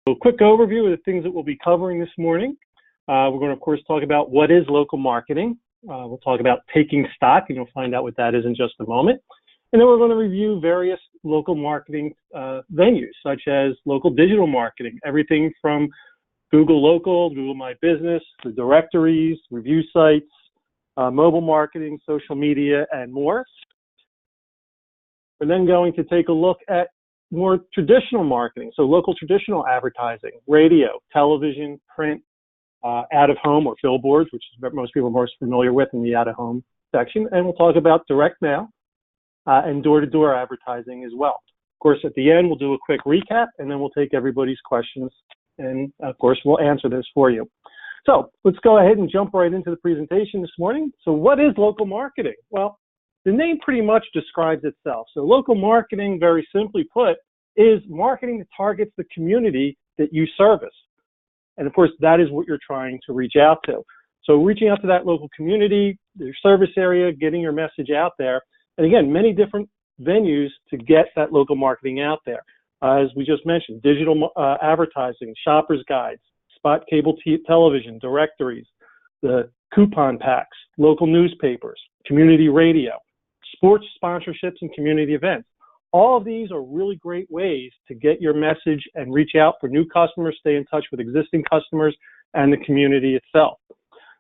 A quick overview of the things that we'll be covering this morning. We're going to, of course, talk about what is local marketing. We'll talk about taking stock, and you'll find out what that is in just a moment. And then we're going to review various local marketing venues, such as local digital marketing, everything from Google Local, Google My Business, the directories, review sites, mobile marketing, social media, and more. We're then going to take a look at more traditional marketing, so local traditional advertising, radio, television, print, out-of-home or billboards, which is what most people are most familiar with in the out-of-home section. And we'll talk about direct mail and door-to-door advertising as well. Of course, at the end, we'll do a quick recap, and then we'll take everybody's questions. And, of course, we'll answer this for you. So let's go ahead and jump right into the presentation this morning. So what is local marketing? Well, the name pretty much describes itself. So local marketing, very simply put, is marketing that targets the community that you service. And of course, that is what you're trying to reach out to. So reaching out to that local community, your service area, getting your message out there. And again, many different venues to get that local marketing out there. As we just mentioned, digital advertising, shopper's guides, spot cable television, directories, the coupon packs, local newspapers, community radio, sports sponsorships, and community events. All of these are really great ways to get your message and reach out for new customers, stay in touch with existing customers and the community itself.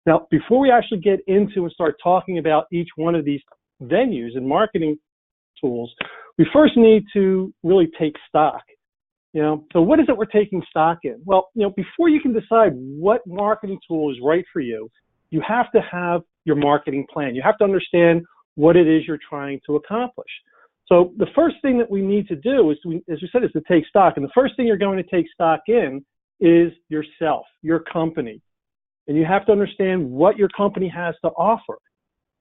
Now, before we actually get into and start talking about each one of these venues and marketing tools, we first need to really take stock. So what is it we're taking stock in? Well, before you can decide what marketing tool is right for you, you have to have your marketing plan. You have to understand what it is you're trying to accomplish. So the first thing that we need to do is, as we said, is to take stock. And the first thing you're going to take stock in is yourself, your company. And you have to understand what your company has to offer.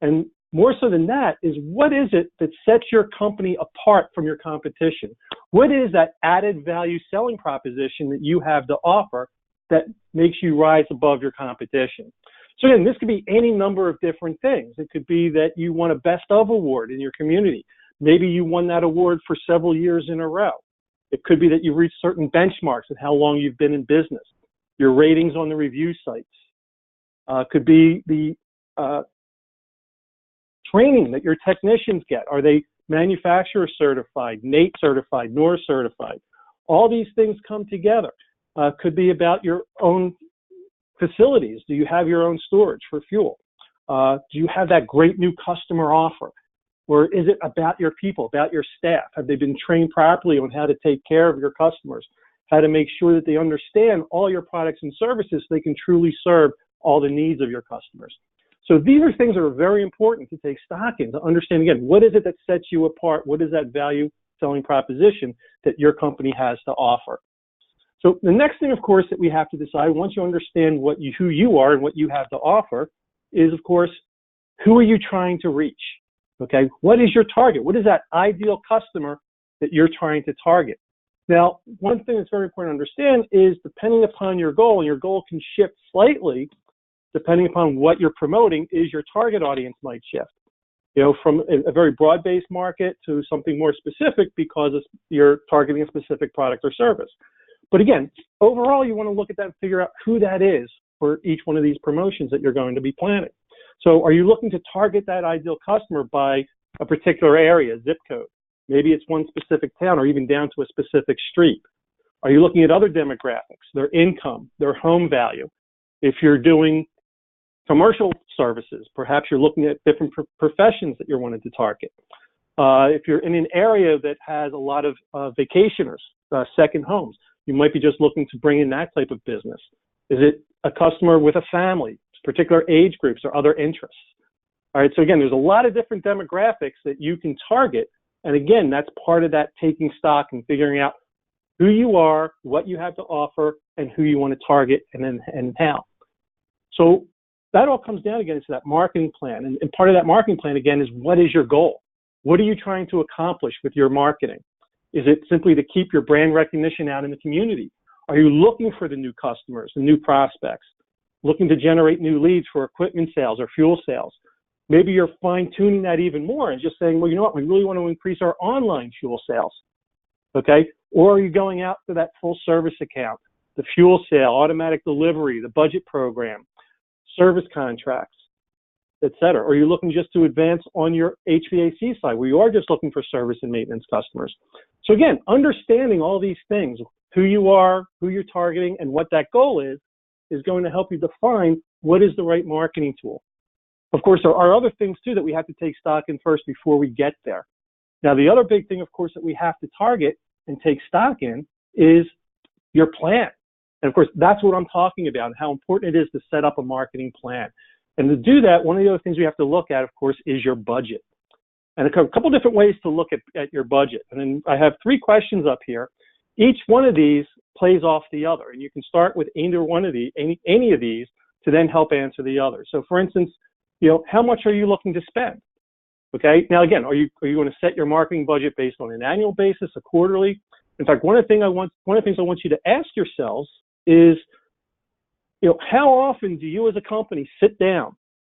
And more so than that is, what is it that sets your company apart from your competition? What is that added value selling proposition that you have to offer that makes you rise above your competition? So again, this could be any number of different things. It could be that you won a Best of award in your community. Maybe you won that award for several years in a row. It could be that you've reached certain benchmarks of how long you've been in business, your ratings on the review sites. Could be the training that your technicians get. Are they manufacturer certified, NATE certified, NOR certified? All these things come together. Could be about your own facilities. Do you have your own storage for fuel? Do you have that great new customer offer? Or is it about your people, about your staff? Have they been trained properly on how to take care of your customers, how to make sure that they understand all your products and services so they can truly serve all the needs of your customers? So these are things that are very important to take stock in, to understand, again, what is it that sets you apart? What is that value selling proposition that your company has to offer? So the next thing, of course, that we have to decide, once you understand who you are and what you have to offer, is, of course, who are you trying to reach? Okay, what is your target? What is that ideal customer that you're trying to target? Now, one thing that's very important to understand is, depending upon your goal, and your goal can shift slightly, depending upon what you're promoting, is your target audience might shift. From a very broad-based market to something more specific because you're targeting a specific product or service. But again, overall, you want to look at that and figure out who that is for each one of these promotions that you're going to be planning. So are you looking to target that ideal customer by a particular area, zip code? Maybe it's one specific town or even down to a specific street. Are you looking at other demographics, their income, their home value? If you're doing commercial services, perhaps you're looking at different professions that you're wanting to target. If you're in an area that has a lot of vacationers, second homes, you might be just looking to bring in that type of business. Is it a customer with a family, particular age groups, or other interests? All right, so again, there's a lot of different demographics that you can target. And again, that's part of that taking stock and figuring out who you are, what you have to offer, and who you want to target, and how. So that all comes down again to that marketing plan. And part of that marketing plan, again, is, what is your goal? What are you trying to accomplish with your marketing? Is it simply to keep your brand recognition out in the community? Are you looking for the new customers, the new prospects? Looking to generate new leads for equipment sales or fuel sales? Maybe you're fine-tuning that even more and just saying, well, you know what, we really want to increase our online fuel sales, okay? Or are you going out to that full service account the fuel sale, automatic delivery, the budget program, service contracts, et cetera? Or are you looking just to advance on your HVAC side where you are just looking for service and maintenance customers? So again, understanding all these things, who you are, who you're targeting, and what that goal is going to help you define what is the right marketing tool. Of course, there are other things too that we have to take stock in first before we get there. Now, the other big thing, of course, that we have to target and take stock in is your plan. And of course, that's what I'm talking about and how important it is to set up a marketing plan. And to do that, one of the other things we have to look at, of course, is your budget. And a couple different ways to look at your budget. And then I have 3 questions up here. Each one of these plays off the other. And you can start with any of these to then help answer the other. So for instance, how much are you looking to spend? Okay. Now, again, are you going to set your marketing budget based on an annual basis, a quarterly? In fact, one of the things I want you to ask yourselves is, how often do you as a company sit down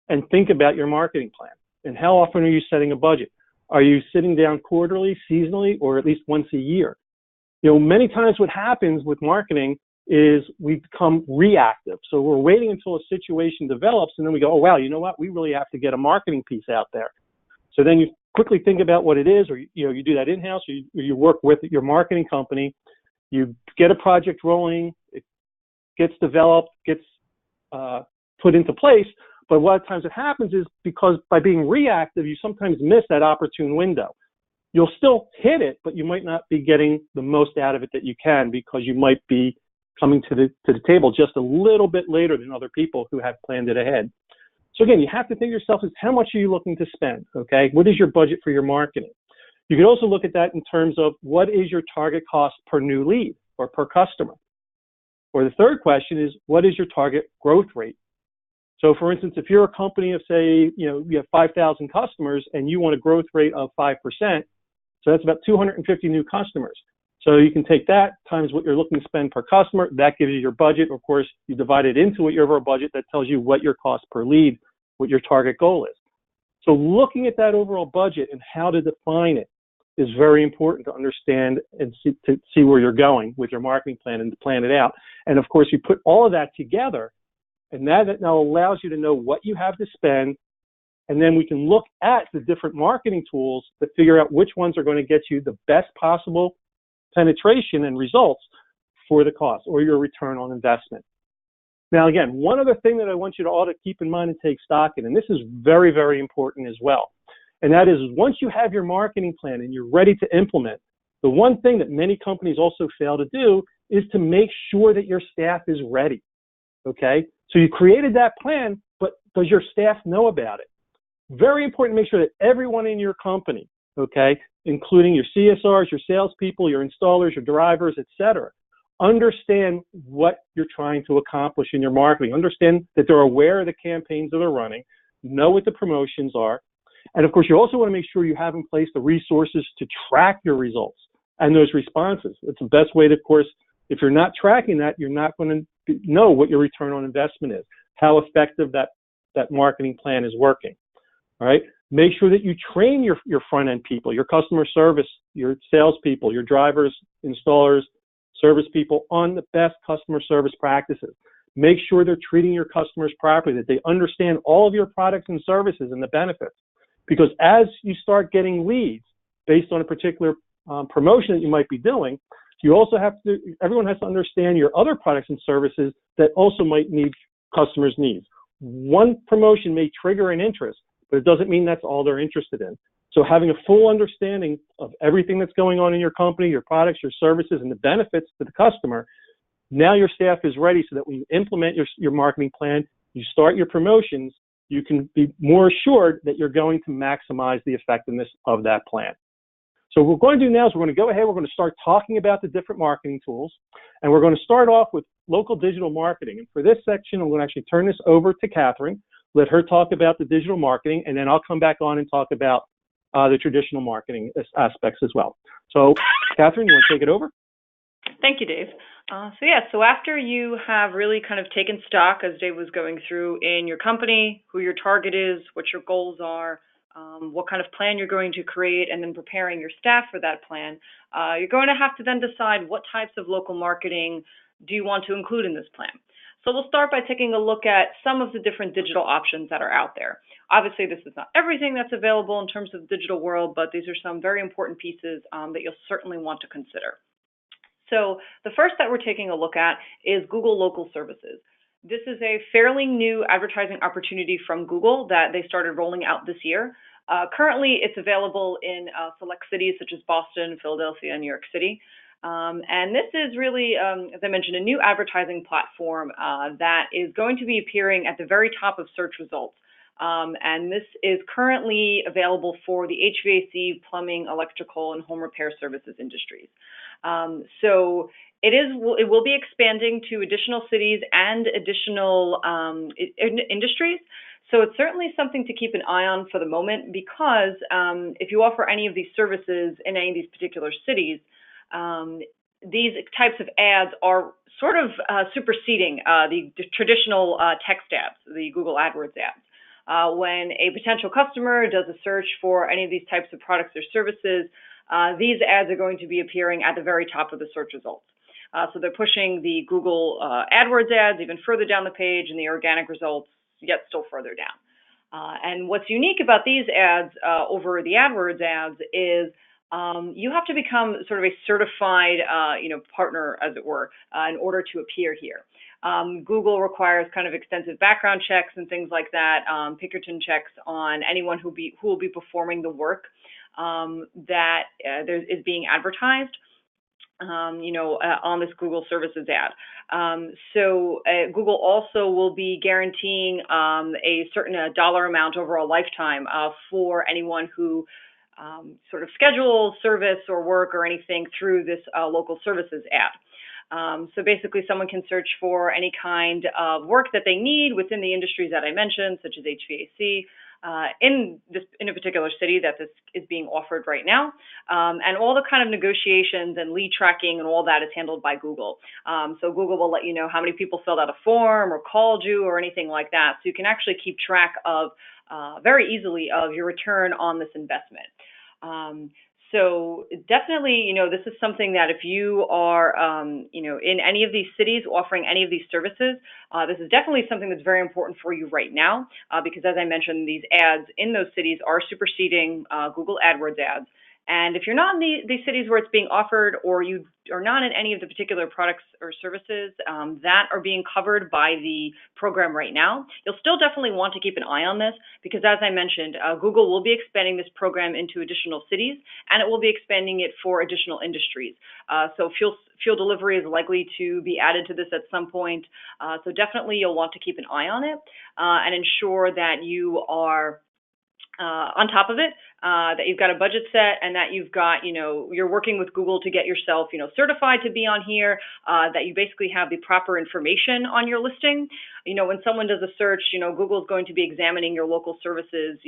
and think about your marketing plan? And how often are you setting a budget? Are you sitting down quarterly, seasonally, or at least once a year? Many times what happens with marketing is we become reactive. So we're waiting until a situation develops, and then we go, oh, wow, you know what? We really have to get a marketing piece out there. So then you quickly think about what it is, or you do that in-house, or you work with your marketing company. You get a project rolling, it gets developed, gets put into place. But a lot of times what happens is because by being reactive, you sometimes miss that opportune window. You'll still hit it, but you might not be getting the most out of it that you can because you might be coming to the table just a little bit later than other people who have planned it ahead. So again, you have to think to yourself is how much are you looking to spend, okay? What is your budget for your marketing? You can also look at that in terms of what is your target cost per new lead or per customer? Or the third question is, what is your target growth rate? So for instance, if you're a company of say, you have 5,000 customers and you want a growth rate of 5%, so that's about 250 new customers. So you can take that times what you're looking to spend per customer. That gives you your budget. Of course, you divide it into your overall budget. That tells you what your cost per lead, what your target goal is. So looking at that overall budget and how to define it is very important to understand and see where you're going with your marketing plan and to plan it out. And of course, you put all of that together, and that now allows you to know what you have to spend. And then we can look at the different marketing tools to figure out which ones are going to get you the best possible penetration and results for the cost or your return on investment. Now, again, one other thing that I want you to all to keep in mind and take stock in, and this is very, very important as well, and that is once you have your marketing plan and you're ready to implement, the one thing that many companies also fail to do is to make sure that your staff is ready, okay? So you created that plan, but does your staff know about it? Very important to make sure that everyone in your company, okay, including your CSRs, your salespeople, your installers, your drivers, et cetera, understand what you're trying to accomplish in your marketing. Understand that they're aware of the campaigns that are running, know what the promotions are. And of course, you also want to make sure you have in place the resources to track your results and those responses. It's the best way to, of course, if you're not tracking that, you're not going to know what your return on investment is, how effective that marketing plan is working. All right. Make sure that you train your front-end people, your customer service, your salespeople, your drivers, installers, service people on the best customer service practices. Make sure they're treating your customers properly, that they understand all of your products and services and the benefits. Because as you start getting leads based on a particular promotion that you might be doing, you also have to, everyone has to understand your other products and services that also might meet customers' needs. One promotion may trigger an interest, but it doesn't mean that's all they're interested in. So having a full understanding of everything that's going on in your company, your products, your services, and the benefits to the customer, now your staff is ready so that when you implement your marketing plan, you start your promotions, you can be more assured that you're going to maximize the effectiveness of that plan. So what we're going to do now is we're going to go ahead, we're going to start talking about the different marketing tools, and we're going to start off with local digital marketing. And for this section, I'm going to actually turn this over to Catherine, let her talk about the digital marketing, and then I'll come back on and talk about the traditional marketing aspects as well. So Catherine, you want to take it over? Thank you, Dave. So after you have really kind of taken stock, as Dave was going through, in your company, who your target is, what your goals are, what kind of plan you're going to create, and then preparing your staff for that plan, you're going to have to then decide what types of local marketing do you want to include in this plan? So we'll start by taking a look at some of the different digital options that are out there. Obviously, this is not everything that's available in terms of the digital world, but these are some very important pieces that you'll certainly want to consider. So the first that we're taking a look at is Google Local Services. This is a fairly new advertising opportunity from Google that they started rolling out this year. Currently, it's available in select cities such as Boston, Philadelphia, and New York City. And this is really, as I mentioned, a new advertising platform that is going to be appearing at the very top of search results. And this is currently available for the HVAC, plumbing, electrical, and home repair services industries. So it will be expanding to additional cities and additional industries. So it's certainly something to keep an eye on for the moment, because if you offer any of these services in any of these particular cities, these types of ads are sort of superseding the traditional text ads, the Google AdWords ads. When a potential customer does a search for any of these types of products or services, these ads are going to be appearing at the very top of the search results. So they're pushing the Google AdWords ads even further down the page, and the organic results yet still further down. And what's unique about these ads over the AdWords ads is you have to become sort of a certified, partner, as it were, in order to appear here. Google requires kind of extensive background checks and things like that, Pinkerton checks on anyone who will be performing the work that is being advertised. On this Google Services ad. So Google also will be guaranteeing a certain dollar amount over a lifetime for anyone who sort of schedules service or work or anything through this local services ad. So basically, someone can search for any kind of work that they need within the industries that I mentioned, such as HVAC, in a particular city that this is being offered right now. And all the kind of negotiations and lead tracking and all that is handled by Google. So Google will let you know how many people filled out a form or called you or anything like that. So you can actually keep track of very easily of your return on this investment. So definitely, this is something that if you are, in any of these cities offering any of these services, this is definitely something that's very important for you right now, because as I mentioned, these ads in those cities are superseding Google AdWords ads. And if you're not in these cities where it's being offered, or you are not in any of the particular products or services that are being covered by the program right now, you'll still definitely want to keep an eye on this, because as I mentioned, Google will be expanding this program into additional cities, and it will be expanding it for additional industries. So fuel delivery is likely to be added to this at some point. So definitely you'll want to keep an eye on it and ensure that you are on top of it, that you've got a budget set, and that you've got, you're working with Google to get yourself, certified to be on here, that you basically have the proper information on your listing. When someone does a search, Google is going to be examining your local services,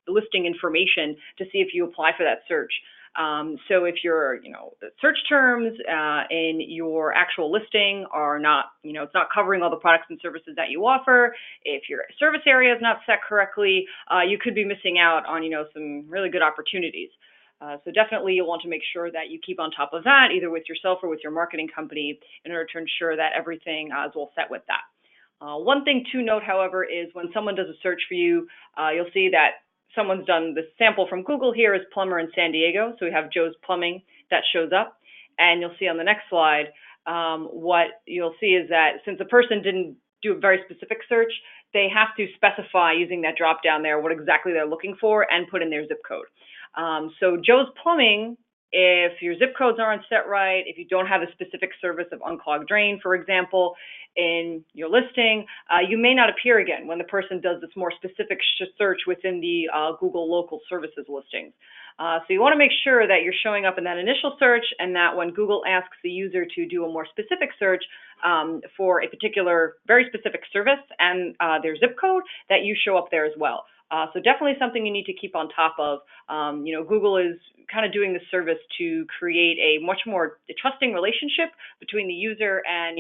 listing information to see if you apply for that search. So if your, the search terms in your actual listing are not, it's not covering all the products and services that you offer, if your service area is not set correctly, you could be missing out on, some really good opportunities. So definitely you'll want to make sure that you keep on top of that, either with yourself or with your marketing company, in order to ensure that everything is all set with that. One thing to note, however, is when someone does a search for you, you'll see that someone's done the sample from Google here is plumber in San Diego. So we have Joe's Plumbing that shows up. And you'll see on the next slide, what you'll see is that since the person didn't do a very specific search, they have to specify using that drop down there what exactly they're looking for and put in their zip code. So Joe's Plumbing, if your zip codes aren't set right, if you don't have a specific service of unclogged drain, for example, in your listing, you may not appear again when the person does this more specific search within the Google local services listings. So you want to make sure that you're showing up in that initial search, and that when Google asks the user to do a more specific search for a particular, very specific service and their zip code, that you show up there as well. So definitely something you need to keep on top of. Google is kind of doing this service to create a much more trusting relationship between the user and,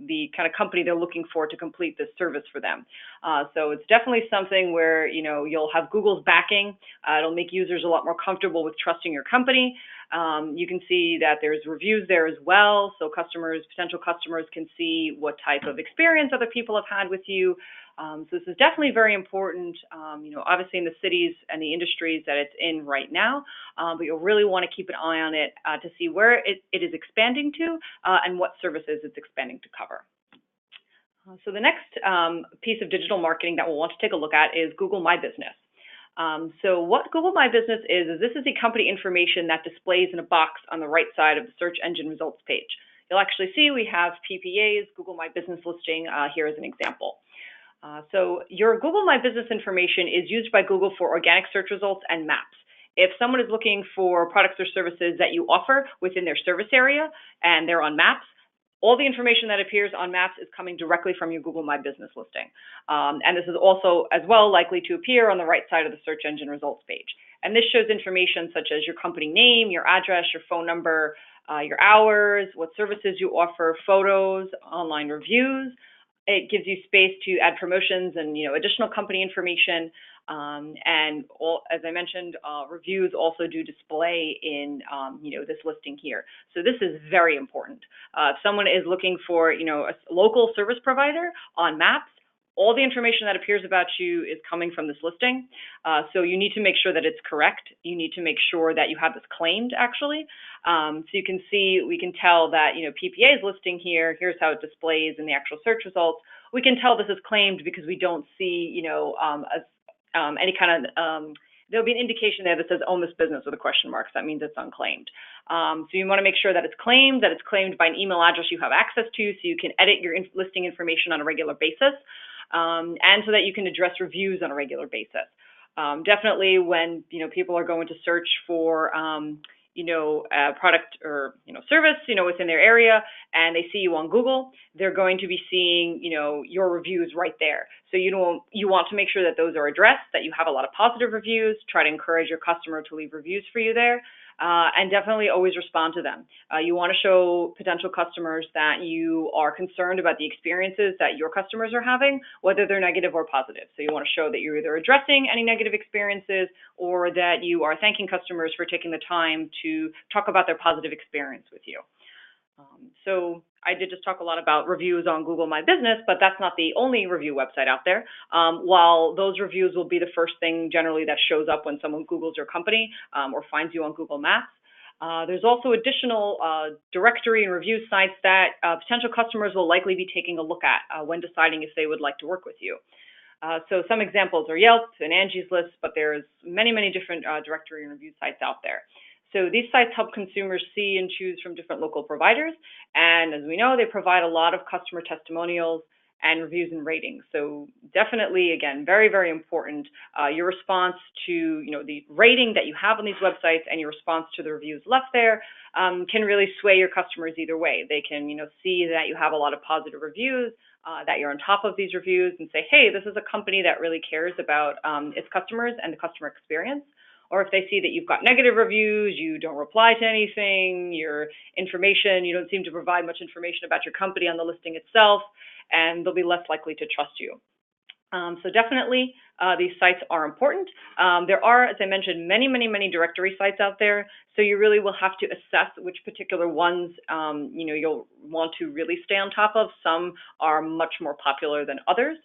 the kind of company they're looking for to complete this service for them. So it's definitely something where, you'll have Google's backing. It'll make users a lot more comfortable with trusting your company. You can see that there's reviews there as well, so potential customers can see what type of experience other people have had with you. So this is definitely very important, obviously in the cities and the industries that it's in right now, but you'll really want to keep an eye on it to see where it is expanding to and what services it's expanding to cover. So the next piece of digital marketing that we'll want to take a look at is Google My Business. So what Google My Business is this is the company information that displays in a box on the right side of the search engine results page. You'll actually see we have PPAs, Google My Business listing here as an example. So your Google My Business information is used by Google for organic search results and maps. If someone is looking for products or services that you offer within their service area and they're on maps, all the information that appears on maps is coming directly from your Google My Business listing. And this is also as well likely to appear on the right side of the search engine results page. And this shows information such as your company name, your address, your phone number, your hours, what services you offer, photos, online reviews. It gives you space to add promotions and additional company information. And as I mentioned, reviews also do display in this listing here. So this is very important. If someone is looking for a local service provider on maps, all the information that appears about you is coming from this listing. So you need to make sure that it's correct. You need to make sure that you have this claimed actually. So you can see, we can tell that PPA is listing here. Here's how it displays in the actual search results. We can tell this is claimed because we don't see any kind of there'll be an indication there that says own this business with a question mark. So that means it's unclaimed. So you want to make sure that it's claimed by an email address you have access to, so you can edit your listing information on a regular basis. And so that you can address reviews on a regular basis. Definitely when, people are going to search for, a product or, service, within their area and they see you on Google, they're going to be seeing, your reviews right there. So you want to make sure that those are addressed, that you have a lot of positive reviews, try to encourage your customer to leave reviews for you there. And definitely always respond to them. You want to show potential customers that you are concerned about the experiences that your customers are having, whether they're negative or positive. So you want to show that you're either addressing any negative experiences or that you are thanking customers for taking the time to talk about their positive experience with you. So I did just talk a lot about reviews on Google My Business, but that's not the only review website out there. While those reviews will be the first thing generally that shows up when someone Googles your company or finds you on Google Maps, there's also additional directory and review sites that potential customers will likely be taking a look at when deciding if they would like to work with you. So some examples are Yelp and Angie's List, but there's many, many different directory and review sites out there. So these sites help consumers see and choose from different local providers. And as we know, they provide a lot of customer testimonials and reviews and ratings. So definitely, again, very, very important. Your response to, the rating that you have on these websites and your response to the reviews left there can really sway your customers either way. They can, see that you have a lot of positive reviews, that you're on top of these reviews and say, hey, this is a company that really cares about its customers and the customer experience. Or if they see that you've got negative reviews, you don't reply to anything, your information, you don't seem to provide much information about your company on the listing itself, and they'll be less likely to trust you. So definitely, these sites are important. There are, as I mentioned, many, many, many directory sites out there. So you really will have to assess which particular ones, you'll want to really stay on top of. Some are much more popular than others,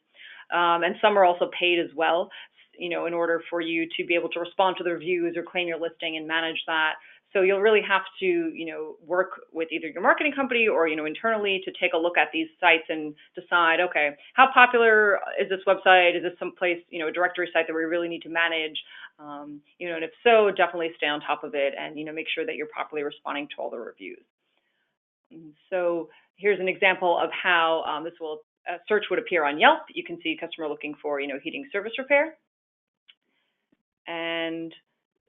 and some are also paid as well. In order for you to be able to respond to the reviews or claim your listing and manage that. So you'll really have to, work with either your marketing company or, internally to take a look at these sites and decide, okay, how popular is this website? Is this someplace, a directory site that we really need to manage? And if so, definitely stay on top of it and, make sure that you're properly responding to all the reviews. So here's an example of how a search would appear on Yelp. You can see customer looking for, heating service repair. And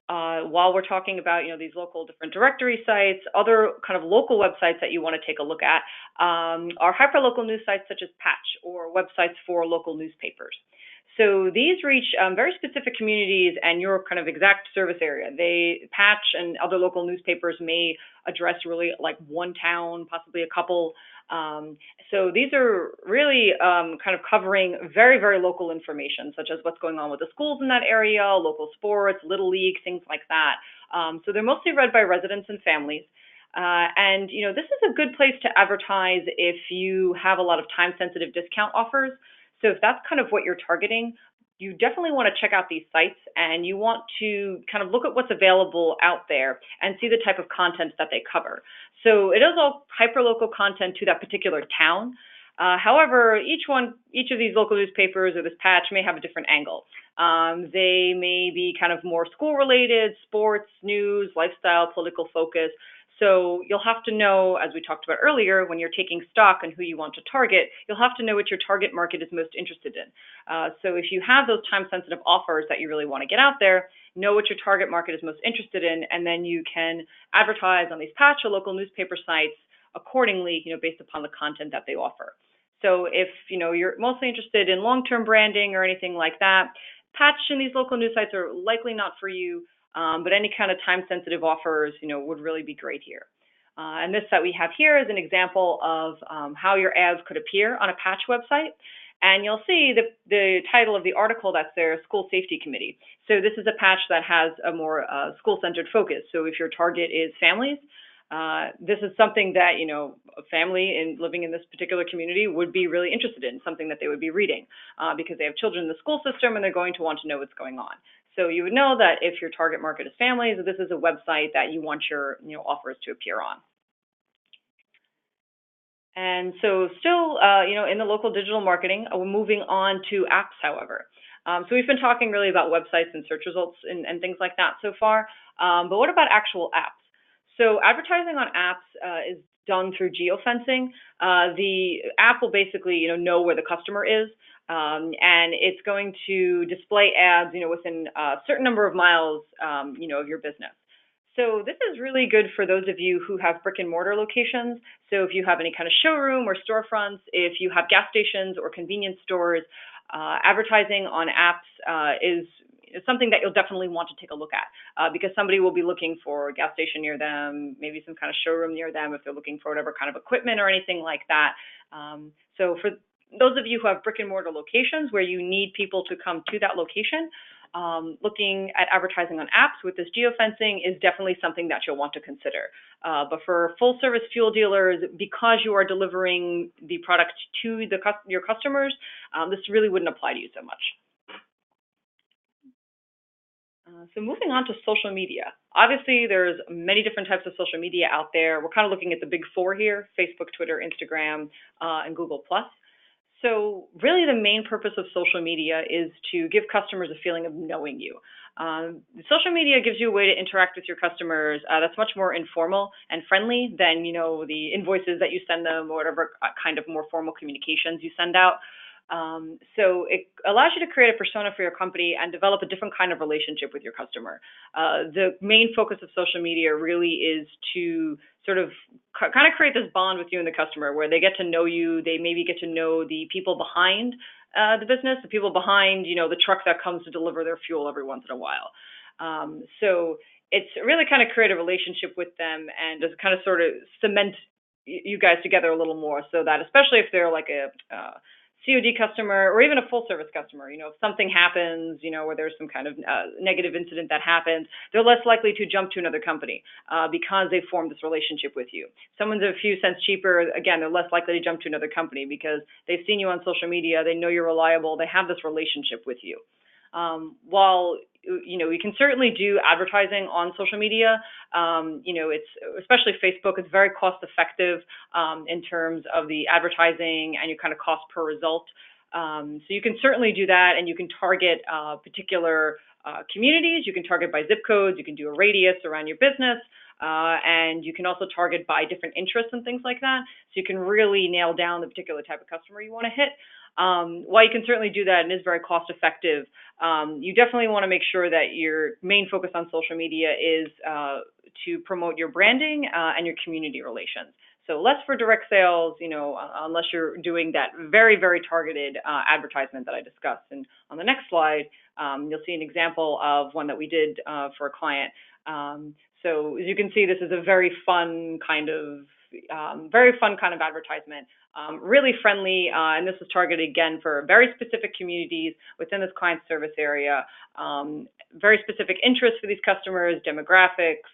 while we're talking about, these local different directory sites, other kind of local websites that you want to take a look at are hyperlocal news sites such as Patch or websites for local newspapers. So these reach very specific communities and your kind of exact service area. Patch and other local newspapers may address really like one town, possibly a couple. So these are really kind of covering very, very local information, such as what's going on with the schools in that area, local sports, Little League, things like that. So they're mostly read by residents and families. And, this is a good place to advertise if you have a lot of time-sensitive discount offers. So if that's kind of what you're targeting, you definitely want to check out these sites, and you want to kind of look at what's available out there and see the type of content that they cover. So it is all hyperlocal content to that particular town. However, each of these local newspapers or this patch may have a different angle. They may be kind of more school related, sports, news, lifestyle, political focus. So you'll have to know, as we talked about earlier, when you're taking stock and who you want to target, you'll have to know what your target market is most interested in. So if you have those time-sensitive offers that you really want to get out there, know what your target market is most interested in, and then you can advertise on these patch or local newspaper sites accordingly, based upon the content that they offer. So if, you're mostly interested in long-term branding or anything like that, patch in these local news sites are likely not for you. But any kind of time-sensitive offers, would really be great here. And this that we have here is an example of how your ads could appear on a patch website. And you'll see the title of the article that's there, School Safety Committee. So this is a patch that has a more school-centered focus. So if your target is families, this is something that, a family living in this particular community would be really interested in, something that they would be reading because they have children in the school system and they're going to want to know what's going on. So you would know that if your target market is families, this is a website that you want your offers to appear on. And so still, in the local digital marketing, we're moving on to apps, however. So we've been talking really about websites and search results and things like that so far. But what about actual apps? So advertising on apps is done through geofencing. The app will basically, know where the customer is. And it's going to display ads, within a certain number of miles, of your business. So this is really good for those of you who have brick and mortar locations. So if you have any kind of showroom or storefronts, if you have gas stations or convenience stores, advertising on apps is something that you'll definitely want to take a look at because somebody will be looking for a gas station near them, maybe some kind of showroom near them if they're looking for whatever kind of equipment or anything like that. So for those of you who have brick and mortar locations where you need people to come to that location, looking at advertising on apps with this geofencing is definitely something that you'll want to consider. But for full service fuel dealers, because you are delivering the product to your customers, this really wouldn't apply to you so much. So moving on to social media. Obviously, there's many different types of social media out there. We're kind of looking at the big four here: Facebook, Twitter, Instagram, and Google+. So really the main purpose of social media is to give customers a feeling of knowing you. Social media gives you a way to interact with your customers that's much more informal and friendly than, the invoices that you send them or whatever kind of more formal communications you send out. So it allows you to create a persona for your company and develop a different kind of relationship with your customer. The main focus of social media really is to sort of kind of create this bond with you and the customer where they get to know you, they maybe get to know the people behind the business, the people behind, the truck that comes to deliver their fuel every once in a while. So it's really kind of create a relationship with them and just kind of sort of cement you guys together a little more so that especially if they're like a COD customer or even a full service customer, if something happens, where there's some kind of negative incident that happens, they're less likely to jump to another company because they've formed this relationship with you. Someone's a few cents cheaper, again, they're less likely to jump to another company because they've seen you on social media, they know you're reliable, they have this relationship with you. While you can certainly do advertising on social media. It's especially Facebook. It's very cost effective in terms of the advertising and your kind of cost per result. So you can certainly do that, and you can target particular communities. You can target by zip codes. You can do a radius around your business. And you can also target by different interests and things like that. So you can really nail down the particular type of customer you want to hit. While you can certainly do that and is very cost effective, you definitely want to make sure that your main focus on social media is to promote your branding and your community relations. So less for direct sales, unless you're doing that very, very targeted advertisement that I discussed. And on the next slide, you'll see an example of one that we did for a client. So as you can see, this is a very fun kind of very fun kind of advertisement, really friendly, and this is targeted again for very specific communities within this client service area, very specific interests for these customers, demographics,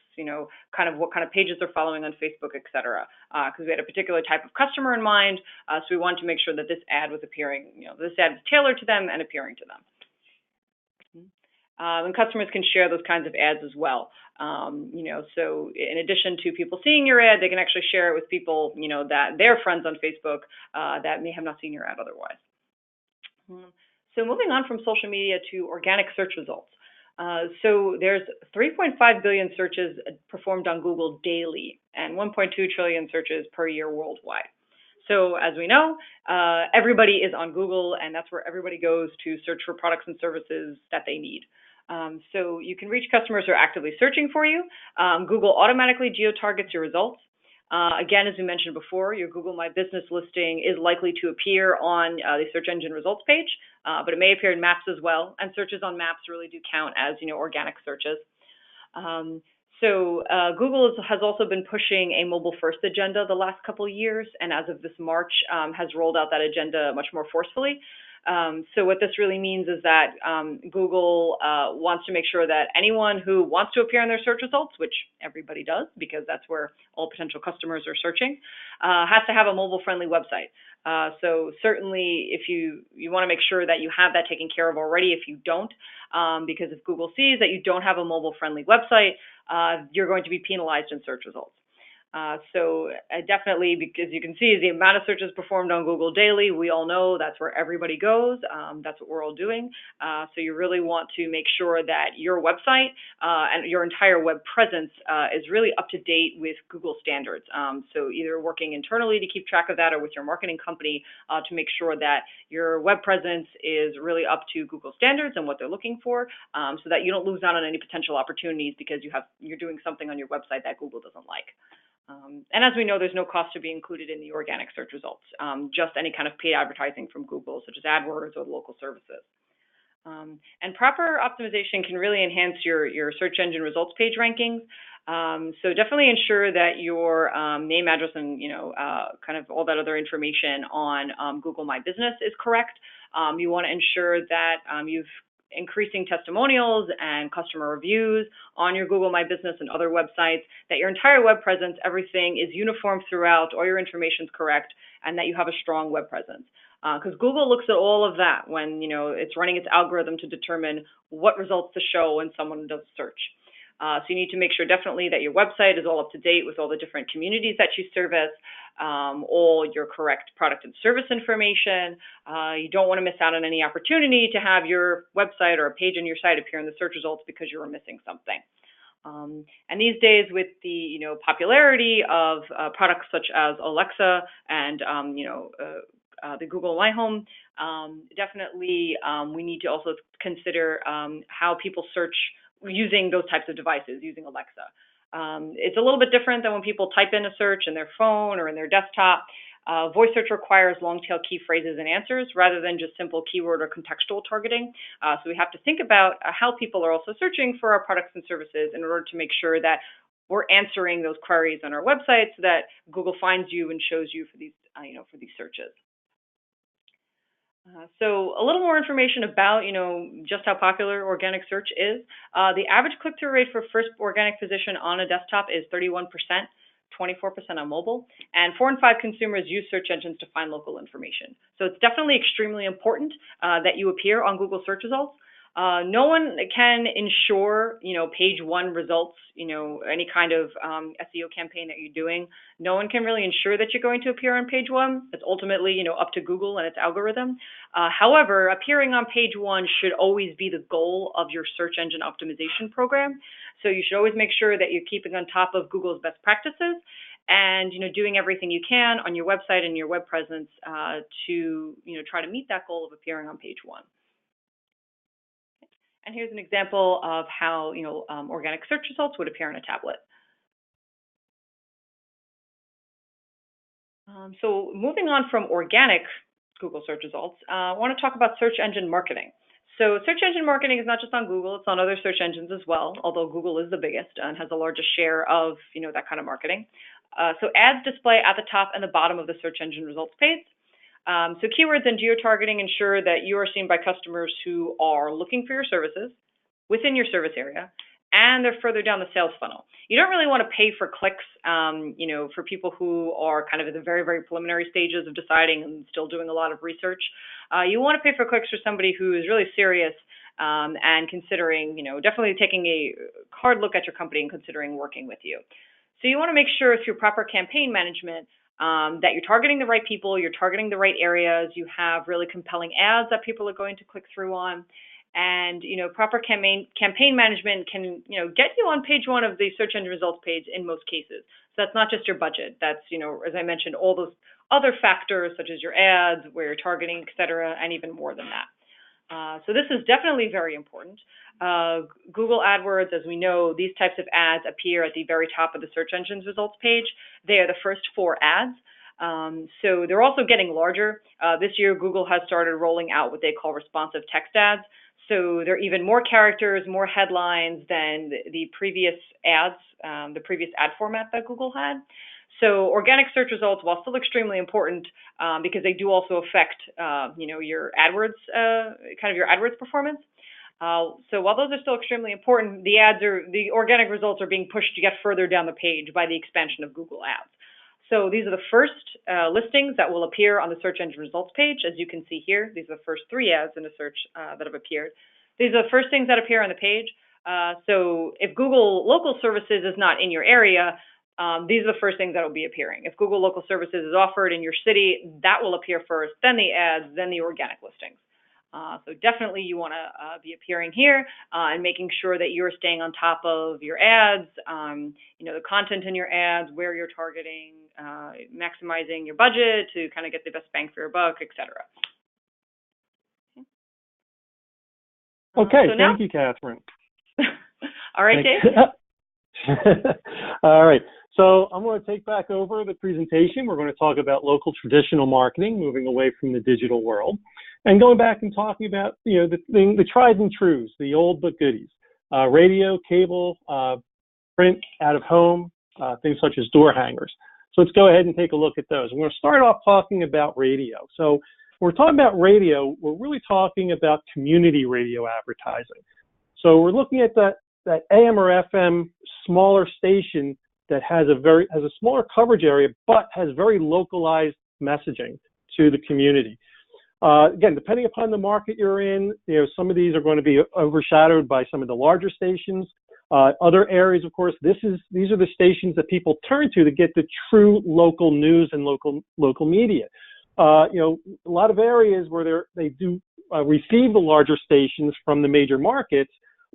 kind of what kind of pages they're following on Facebook, et cetera, because we had a particular type of customer in mind, so we wanted to make sure that this ad was appearing, this ad was tailored to them and appearing to them. And customers can share those kinds of ads as well. So in addition to people seeing your ad, they can actually share it with people, that they're friends on Facebook that may have not seen your ad otherwise. So moving on from social media to organic search results. So there's 3.5 billion searches performed on Google daily and 1.2 trillion searches per year worldwide. So as we know, everybody is on Google, and that's where everybody goes to search for products and services that they need. So you can reach customers who are actively searching for you. Google automatically geo-targets your results. Again, as we mentioned before, your Google My Business listing is likely to appear on the search engine results page, but it may appear in maps as well, and searches on maps really do count as, organic searches. So Google has also been pushing a mobile-first agenda the last couple of years, and as of this March, has rolled out that agenda much more forcefully. So what this really means is that Google wants to make sure that anyone who wants to appear in their search results, which everybody does because that's where all potential customers are searching, has to have a mobile-friendly website. So certainly if you want to make sure that you have that taken care of already if you don't, because if Google sees that you don't have a mobile-friendly website, you're going to be penalized in search results. So definitely, because you can see the amount of searches performed on Google daily, we all know that's where everybody goes. That's what we're all doing. So you really want to make sure that your website and your entire web presence is really up to date with Google standards. So either working internally to keep track of that or with your marketing company to make sure that your web presence is really up to Google standards and what they're looking for, so that you don't lose out on any potential opportunities because you're doing something on your website that Google doesn't like. And as we know, there's no cost to be included in the organic search results, just any kind of paid advertising from Google, such as AdWords or local services. And proper optimization can really enhance your search engine results page rankings. So definitely ensure that your name, address, and kind of all that other information on Google My Business is correct. You want to ensure that you've increasing testimonials and customer reviews on your Google My Business and other websites, that your entire web presence, everything is uniform throughout, all your information is correct, and that you have a strong web presence. Because Google looks at all of that when it's running its algorithm to determine what results to show when someone does a search. So you need to make sure definitely that your website is all up to date with all the different communities that you service, all your correct product and service information. You don't want to miss out on any opportunity to have your website or a page on your site appear in the search results because you were missing something. And these days, with the popularity of products such as Alexa and the Google My Home, definitely we need to also consider how people search using those types of devices, using Alexa. It's a little bit different than when people type in a search in their phone or in their desktop. Voice search requires long-tail key phrases and answers rather than just simple keyword or contextual targeting. So we have to think about how people are also searching for our products and services in order to make sure that we're answering those queries on our website so that Google finds you and shows you for these, for these searches. So a little more information about, just how popular organic search is. The average click-through rate for first organic position on a desktop is 31%, 24% on mobile, and 4 in 5 consumers use search engines to find local information. So it's definitely extremely important that you appear on Google search results. No one can ensure, page one results, any kind of SEO campaign that you're doing. No one can really ensure that you're going to appear on page one. It's ultimately, up to Google and its algorithm. However, appearing on page one should always be the goal of your search engine optimization program. So you should always make sure that you're keeping on top of Google's best practices and, doing everything you can on your website and your web presence to, try to meet that goal of appearing on page one. And here's an example of how organic search results would appear on a tablet. So moving on from organic Google search results, I want to talk about search engine marketing. So search engine marketing is not just on Google, it's on other search engines as well, although Google is the biggest and has the largest share of that kind of marketing. So ads display at the top and the bottom of the search engine results page. So keywords and geo-targeting ensure that you are seen by customers who are looking for your services within your service area, and they're further down the sales funnel. You don't really want to pay for clicks, for people who are kind of at the very, very preliminary stages of deciding and still doing a lot of research. You want to pay for clicks for somebody who is really serious and considering, definitely taking a hard look at your company and considering working with you. So you want to make sure through proper campaign management that you're targeting the right people, you're targeting the right areas, you have really compelling ads that people are going to click through on. And, proper campaign management can, get you on page one of the search engine results page in most cases. So that's not just your budget. That's, as I mentioned, all those other factors such as your ads, where you're targeting, et cetera, and even more than that. So this is definitely very important. Google AdWords, as we know, these types of ads appear at the very top of the search engine's results page. They are the first 4 ads. So they're also getting larger. This year, Google has started rolling out what they call responsive text ads. So they're even more characters, more headlines than the previous ads, the previous ad format that Google had. So organic search results, while still extremely important, because they do also affect, your AdWords, your AdWords performance. So while those are still extremely important, the organic results are being pushed to get further down the page by the expansion of Google Ads. So these are the first listings that will appear on the search engine results page. As you can see here, these are the first 3 ads in the search that have appeared. These are the first things that appear on the page. So if Google Local Services is not in your area, these are the first things that will be appearing. If Google Local Services is offered in your city, that will appear first, then the ads, then the organic listings. So definitely you want to be appearing here and making sure that you're staying on top of your ads, the content in your ads, where you're targeting, maximizing your budget to kind of get the best bang for your buck, et cetera. Okay, thank you, Catherine. All right, Dave. All right. So I'm going to take back over the presentation. We're going to talk about local traditional marketing, moving away from the digital world, and going back and talking about the tried and trues, the old but goodies, radio, cable, print, out of home, things such as door hangers. So let's go ahead and take a look at those. We're going to start off talking about radio. So when we're talking about radio, we're really talking about community radio advertising. So we're looking at that AM or FM smaller station that has a smaller coverage area, but has very localized messaging to the community. Again, depending upon the market you're in, some of these are going to be overshadowed by some of the larger stations. Other areas, of course, these are the stations that people turn to get the true local news and local media. A lot of areas where they do receive the larger stations from the major markets,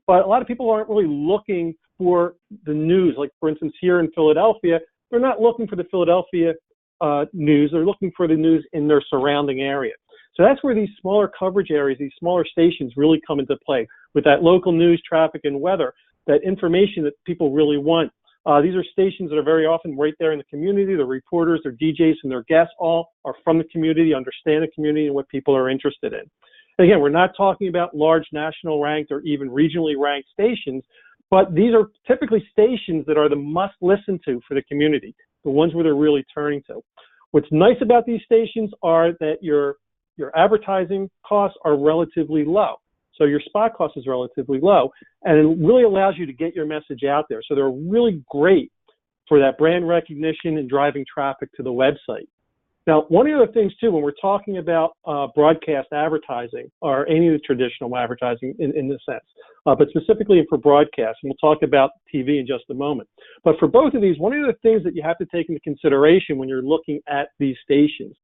but a lot of people aren't really looking for the news. Like, for instance, here in Philadelphia, they're not looking for the Philadelphia news. They're looking for the news in their surrounding area. So that's where these smaller coverage areas, these smaller stations really come into play with that local news, traffic, and weather, that information that people really want. These are stations that are very often right there in the community. The reporters, their DJs, and their guests all are from the community, understand the community and what people are interested in. And again, we're not talking about large national ranked or even regionally ranked stations, but these are typically stations that are the must listen to for the community, the ones where they're really turning to. What's nice about these stations are that your advertising costs are relatively low. So your spot cost is relatively low, and it really allows you to get your message out there. So they're really great for that brand recognition and driving traffic to the website. Now, one of the other things, too, when we're talking about broadcast advertising, or any of the traditional advertising in this sense, but specifically for broadcast, and we'll talk about TV in just a moment. But for both of these, one of the things that you have to take into consideration when you're looking at these stations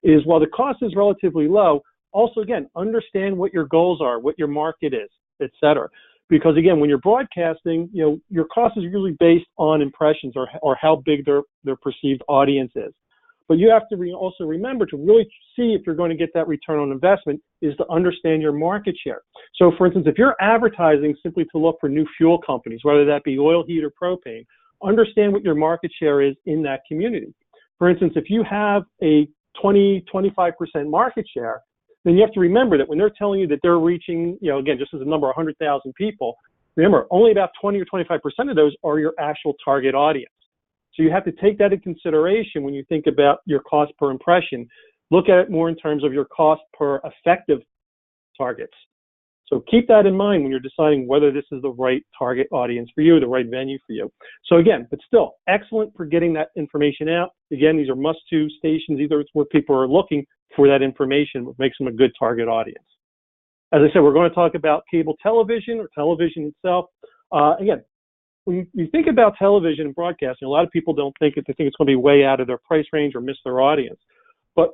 is, while the cost is relatively low, also, again, understand what your goals are, what your market is, et cetera. Because, again, when you're broadcasting, your cost is usually based on impressions or how big their perceived audience is. But you have to also remember to really see if you're going to get that return on investment is to understand your market share. So, for instance, if you're advertising simply to look for new fuel companies, whether that be oil, heat, or propane, understand what your market share is in that community. For instance, if you have a 20-25% market share, then you have to remember that when they're telling you that they're reaching, again, just as a number, 100,000 people, remember, only about 20 or 25% of those are your actual target audience. So you have to take that into consideration when you think about your cost per impression. Look at it more in terms of your cost per effective targets. So keep that in mind when you're deciding whether this is the right target audience for you, the right venue for you. So again, but still excellent for getting that information out. Again, these are must-to stations. Either it's where people are looking for that information, what makes them a good target audience. As I said, we're going to talk about cable television or television itself. Again, when you think about television and broadcasting, a lot of people don't think it. They think it's going to be way out of their price range or miss their audience. But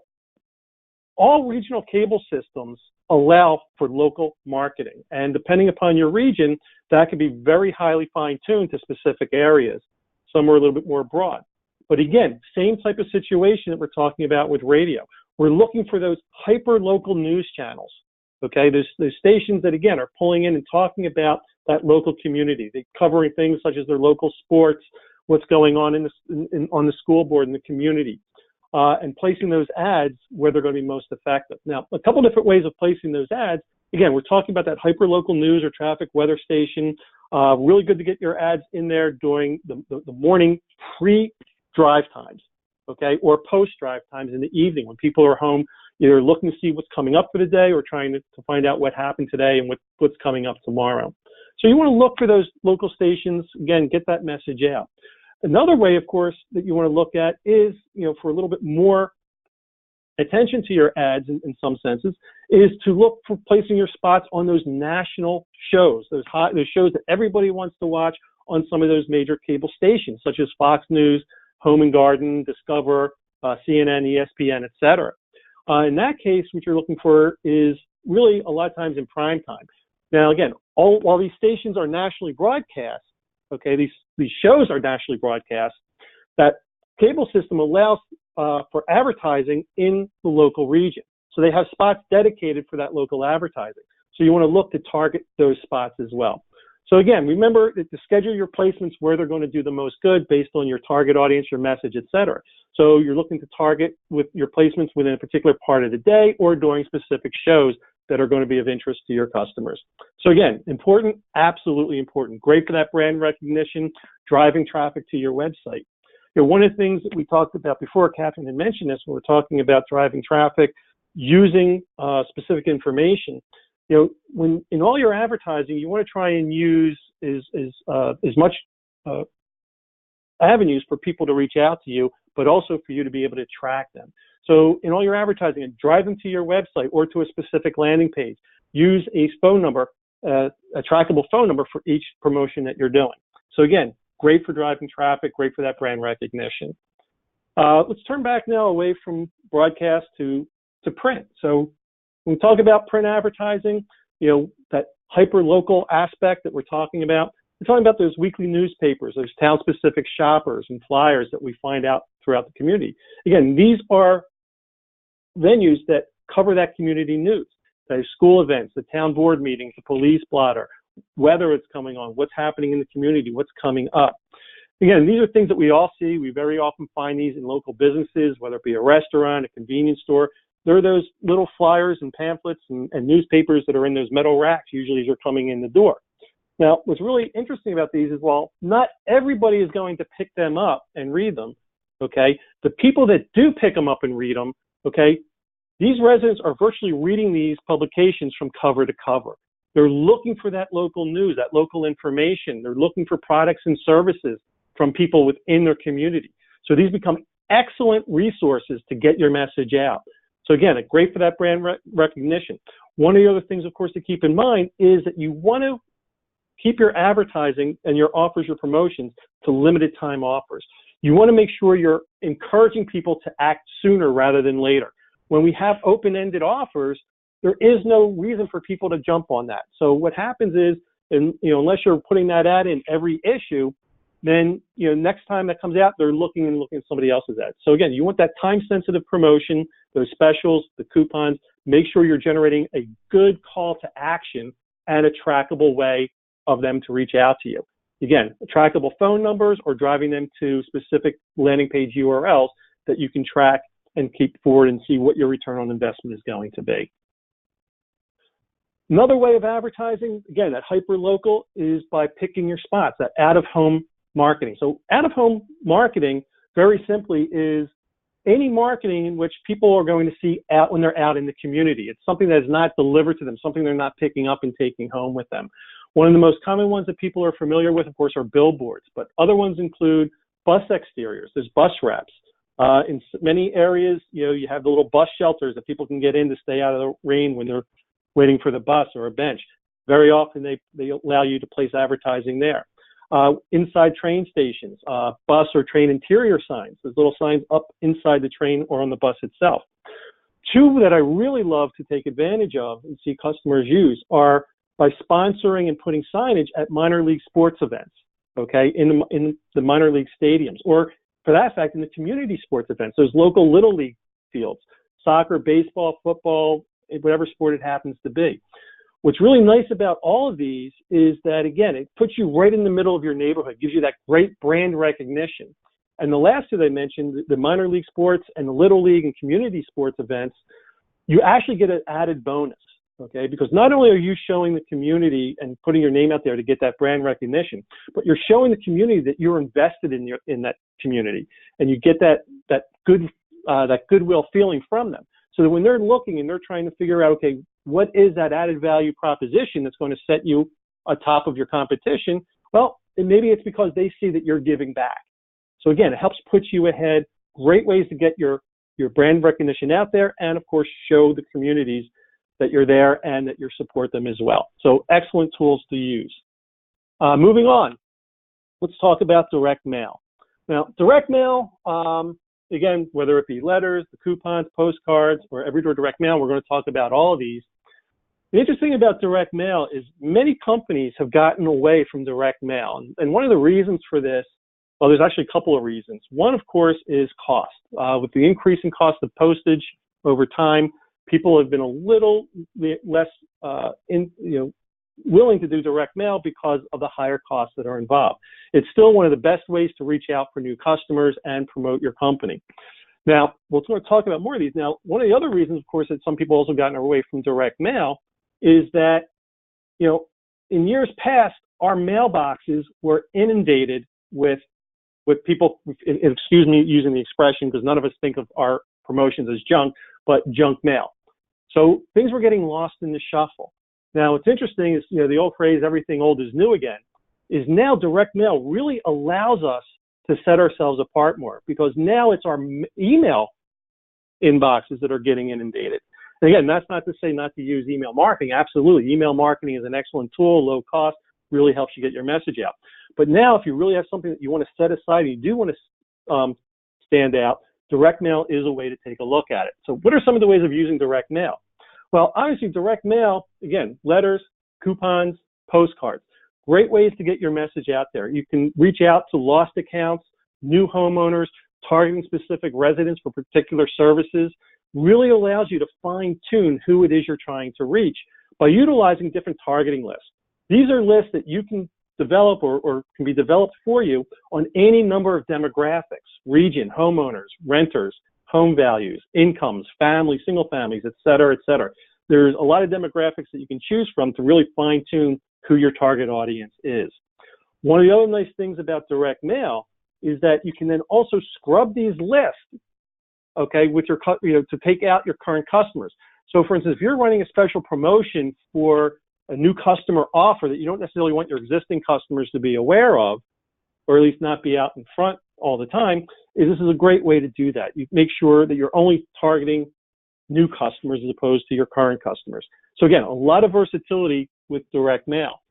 all regional cable systems allow for local marketing. And depending upon your region, that can be very highly fine-tuned to specific areas. Some are a little bit more broad. But again, same type of situation that we're talking about with radio. We're looking for those hyper-local news channels. Okay, there's stations that, again, are pulling in and talking about that local community. They're covering things such as their local sports, what's going on on the school board in the community, and placing those ads where they're going to be most effective. Now, a couple different ways of placing those ads. Again, we're talking about that hyper-local news or traffic weather station. Really good to get your ads in there during the morning pre-drive times, okay, or post-drive times in the evening when people are home, either looking to see what's coming up for the day or trying to find out what happened today and what's coming up tomorrow. So you want to look for those local stations, again, get that message out. Another way, of course, that you want to look at is, for a little bit more attention to your ads in some senses, is to look for placing your spots on those national shows, those shows that everybody wants to watch on some of those major cable stations, such as Fox News, Home and Garden, Discover, CNN, ESPN, et cetera. In that case, what you're looking for is really a lot of times in prime time. Now, again, while these stations are nationally broadcast, okay, these shows are nationally broadcast, that cable system allows for advertising in the local region. So they have spots dedicated for that local advertising. So you want to look to target those spots as well. So again, remember to schedule your placements where they're going to do the most good based on your target audience, your message, et cetera. So you're looking to target with your placements within a particular part of the day or during specific shows that are going to be of interest to your customers. So again, important, absolutely important. Great for that brand recognition, driving traffic to your website. One of the things that we talked about before, Catherine had mentioned this, when we're talking about driving traffic, using specific information. When in all your advertising, you want to try and use as much avenues for people to reach out to you, but also for you to be able to track them. So in all your advertising, drive them to your website or to a specific landing page. Use a phone number, a trackable phone number for each promotion that you're doing. So again, great for driving traffic, great for that brand recognition. Let's turn back now away from broadcast to print. So when we talk about print advertising, that hyper-local aspect that we're talking about, we're talking about those weekly newspapers, those town-specific shoppers and flyers that we find out throughout the community. Again, these are venues that cover that community news, the school events, the town board meetings, the police blotter, weather that's coming on, what's happening in the community, what's coming up. Again, these are things that we all see. We very often find these in local businesses, whether it be a restaurant, a convenience store. There are those little flyers and pamphlets and newspapers that are in those metal racks, usually as you're coming in the door. Now, what's really interesting about these is, while not everybody is going to pick them up and read them, okay, the people that do pick them up and read them, okay, these residents are virtually reading these publications from cover to cover. They're looking for that local news, that local information. They're looking for products and services from people within their community. So these become excellent resources to get your message out. So again, great for that brand recognition. One of the other things, of course, to keep in mind is that you want to keep your advertising and your offers, your promotions, to limited time offers. You want to make sure you're encouraging people to act sooner rather than later. When we have open-ended offers, there is no reason for people to jump on that. So what happens is, unless you're putting that ad in every issue, then next time that comes out, they're looking at somebody else's ad. So again, you want that time-sensitive promotion, those specials, the coupons. Make sure you're generating a good call to action and a trackable way of them to reach out to you. Again, trackable phone numbers or driving them to specific landing page URLs that you can track and keep forward and see what your return on investment is going to be. Another way of advertising, again, that hyper-local, is by picking your spots, that out-of-home marketing. So out-of-home marketing, very simply, is any marketing in which people are going to see out when they're out in the community. It's something that is not delivered to them, something they're not picking up and taking home with them. One of the most common ones that people are familiar with, of course, are billboards, but other ones include bus exteriors. There's bus wraps. In many areas, you have the little bus shelters that people can get in to stay out of the rain when they're waiting for the bus or a bench. Very often they allow you to place advertising there. Inside train stations, bus or train interior signs. There's little signs up inside the train or on the bus itself. Two that I really love to take advantage of and see customers use are by sponsoring and putting signage at minor league sports events, okay, in the minor league stadiums, or for that fact, in the community sports events, those local little league fields, soccer, baseball, football, whatever sport it happens to be. What's really nice about all of these is that, again, it puts you right in the middle of your neighborhood, gives you that great brand recognition. And the last two that I mentioned, the minor league sports and the little league and community sports events, you actually get an added bonus, okay? Because not only are you showing the community and putting your name out there to get that brand recognition, but you're showing the community that you're invested in that community, and you get that goodwill feeling from them. So that when they're looking and they're trying to figure out, okay, what is that added value proposition that's going to set you atop of your competition? Well, maybe it's because they see that you're giving back. So again, it helps put you ahead. Great ways to get your brand recognition out there, and of course, show the communities that you're there and that you support them as well. So excellent tools to use. Moving on, let's talk about direct mail. Now, direct mail, again, whether it be letters, the coupons, postcards, or everyday direct mail, we're going to talk about all of these. The interesting about direct mail is many companies have gotten away from direct mail. And one of the reasons for this, well, there's actually a couple of reasons. One, of course, is cost. With the increase in cost of postage over time, people have been a little less willing to do direct mail because of the higher costs that are involved. It's still one of the best ways to reach out for new customers and promote your company. Now, we're going to talk about more of these. Now, one of the other reasons, of course, that some people also gotten away from direct mail is that, in years past, our mailboxes were inundated with people, excuse me using the expression because none of us think of our promotions as junk, but junk mail. So things were getting lost in the shuffle. Now, what's interesting is, the old phrase, everything old is new again, is now direct mail really allows us to set ourselves apart more, because now it's our email inboxes that are getting inundated. And again, that's not to say not to use email marketing. Absolutely. Email marketing is an excellent tool, low cost, really helps you get your message out. But now if you really have something that you want to set aside and you do want to stand out, direct mail is a way to take a look at it. So what are some of the ways of using direct mail? Well, obviously, direct mail, again, letters, coupons, postcards, great ways to get your message out there. You can reach out to lost accounts, new homeowners, targeting specific residents for particular services, really allows you to fine-tune who it is you're trying to reach by utilizing different targeting lists. These are lists that you can develop or can be developed for you on any number of demographics, region, homeowners, renters, home values, incomes, families, single families, et cetera, et cetera. There's a lot of demographics that you can choose from to really fine-tune who your target audience is. One of the other nice things about direct mail is that you can then also scrub these lists, okay, with your, to take out your current customers. So for instance, if you're running a special promotion for a new customer offer that you don't necessarily want your existing customers to be aware of, or at least not be out in front all the time, this is a great way to do that. You make sure that you're only targeting new customers as opposed to your current customers. So again, a lot of versatility with direct mail.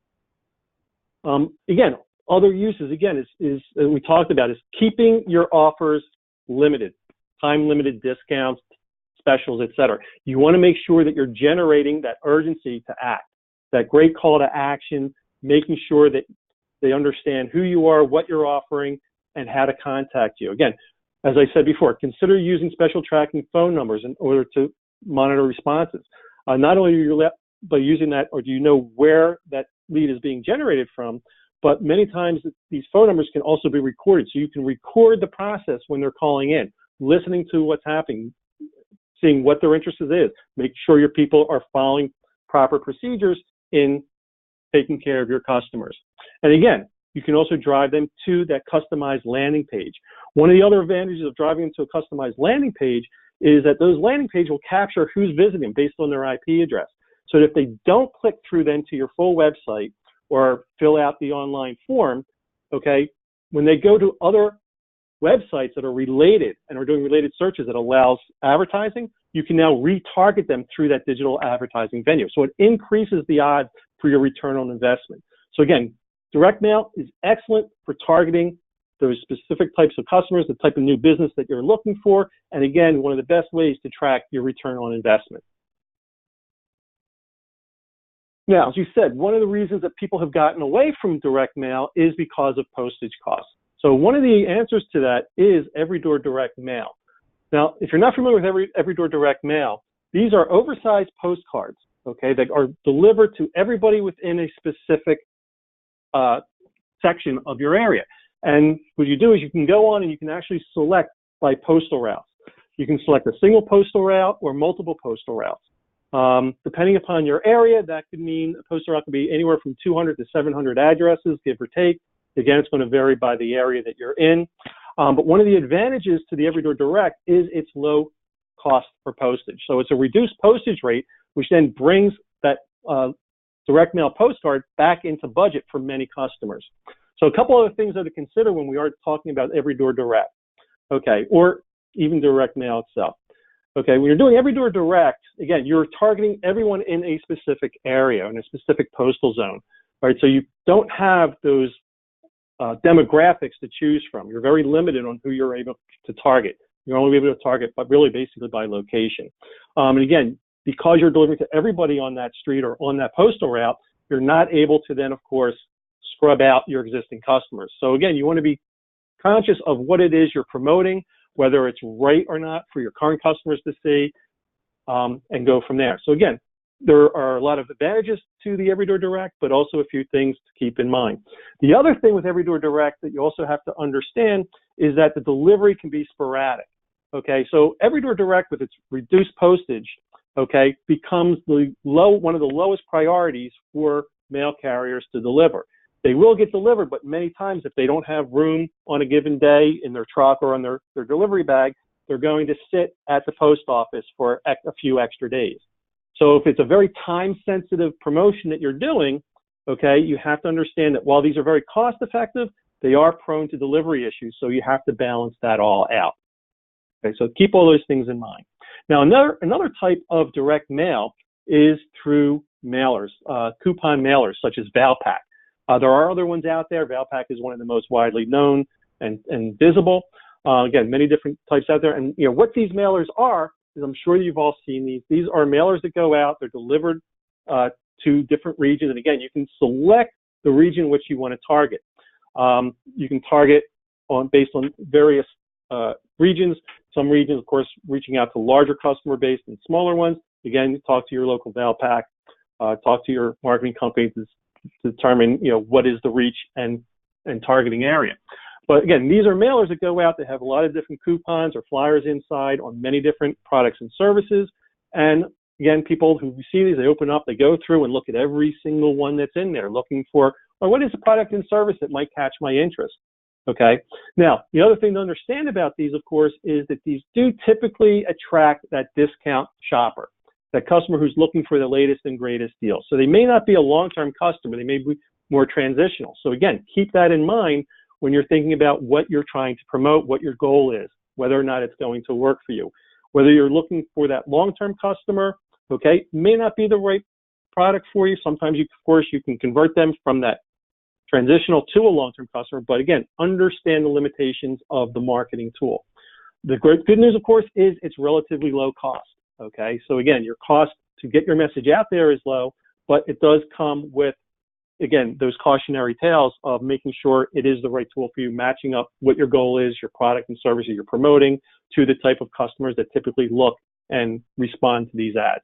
Again, other uses, again, is we talked about, is keeping your offers limited, time-limited discounts, specials, et cetera. You want to make sure that you're generating that urgency to act, that great call to action, making sure that they understand who you are, what you're offering, and how to contact you. Again, as I said before, consider using special tracking phone numbers in order to monitor responses. Not only are you by using that, or do you know where that lead is being generated from, but many times these phone numbers can also be recorded. So you can record the process when they're calling in, listening to what's happening, seeing what their interest is, make sure your people are following proper procedures in taking care of your customers. And again, you can also drive them to that customized landing page. One of the other advantages of driving them to a customized landing page is that those landing pages will capture who's visiting based on their IP address. So that if they don't click through then to your full website or fill out the online form, okay, when they go to other websites that are related and are doing related searches that allows advertising, you can now retarget them through that digital advertising venue. So it increases the odds for your return on investment. So again, direct mail is excellent for targeting those specific types of customers, the type of new business that you're looking for, and again, one of the best ways to track your return on investment. Now, as you said, one of the reasons that people have gotten away from direct mail is because of postage costs. So one of the answers to that is every door direct mail. Now, if you're not familiar with every door direct mail, these are oversized postcards, okay, that are delivered to everybody within a specific section of your area. And what you do is you can go on and you can actually select by postal routes. You can select a single postal route or multiple postal routes. Depending upon your area, that could mean a postal route could be anywhere from 200 to 700 addresses, give or take. Again, it's going to vary by the area that you're in. But one of the advantages to the Everydoor Direct is its low cost for postage. So it's a reduced postage rate, which then brings that direct mail postcard back into budget for many customers. So a couple other things to consider when we are talking about Everydoor Direct, okay, or even direct mail itself. Okay, when you're doing Everydoor Direct, again, you're targeting everyone in a specific area, in a specific postal zone, right? So you don't have those demographics to choose from. You're very limited on who you're able to target. You're only able to target, but really basically by location. And again, because you're delivering to everybody on that street or on that postal route, you're not able to then, of course, scrub out your existing customers. So again, you want to be conscious of what it is you're promoting, whether it's right or not for your current customers to see, and go from there. So again, there are a lot of advantages to the Everydoor Direct, but also a few things to keep in mind. The other thing with Everydoor Direct that you also have to understand is that the delivery can be sporadic. Okay, so Everydoor Direct with its reduced postage, okay, becomes one of the lowest priorities for mail carriers to deliver. They will get delivered, but many times if they don't have room on a given day in their truck or on their delivery bag, they're going to sit at the post office for a few extra days. So if it's a very time-sensitive promotion that you're doing, okay, you have to understand that while these are very cost-effective, they are prone to delivery issues, so you have to balance that all out. Okay, so keep all those things in mind. Now, another type of direct mail is through mailers, coupon mailers, such as Valpak. There are other ones out there. Valpak is one of the most widely known and visible. Again, many different types out there. And you know what these mailers are, is I'm sure you've all seen these. These are mailers that go out. They're delivered to different regions. And again, you can select the region which you want to target. You can target based on various regions. Some regions, of course, reaching out to larger customer base than smaller ones. Again, talk to your local Valpak. Talk to your marketing company to determine, you know, what is the reach and targeting area. But again, these are mailers that go out that have a lot of different coupons or flyers inside on many different products and services. And again, people who see these, they open up, they go through and look at every single one that's in there, looking for, well, what is the product and service that might catch my interest? Okay. Now, the other thing to understand about these, of course, is that these do typically attract that discount shopper, that customer who's looking for the latest and greatest deal. So they may not be a long-term customer. They may be more transitional. So again, keep that in mind when you're thinking about what you're trying to promote, what your goal is, whether or not it's going to work for you. Whether you're looking for that long-term customer, okay, may not be the right product for you. Sometimes, of course, you can convert them from that transitional to a long-term customer. But again, understand the limitations of the marketing tool. The good news, of course, is it's relatively low cost. Okay, so again, your cost to get your message out there is low, but it does come with, again, those cautionary tales of making sure it is the right tool for you, matching up what your goal is, your product and services you're promoting to the type of customers that typically look and respond to these ads.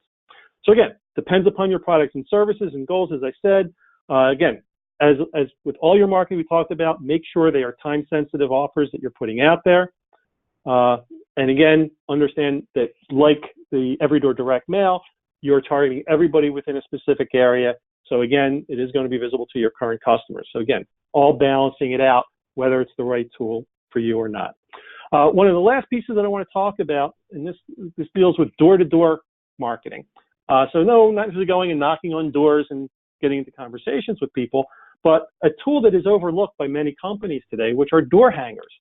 So again, depends upon your products and services and goals, as I said. Again, as with all your marketing we talked about, make sure they are time-sensitive offers that you're putting out there. And again, understand that like the Everydoor Direct Mail, you're targeting everybody within a specific area, So again, it is going to be visible to your current customers. So again, all balancing it out, whether it's the right tool for you or not. One of the last pieces that I want to talk about, and this deals with door-to-door marketing. So no, not necessarily going and knocking on doors and getting into conversations with people, but a tool that is overlooked by many companies today, which are door hangers.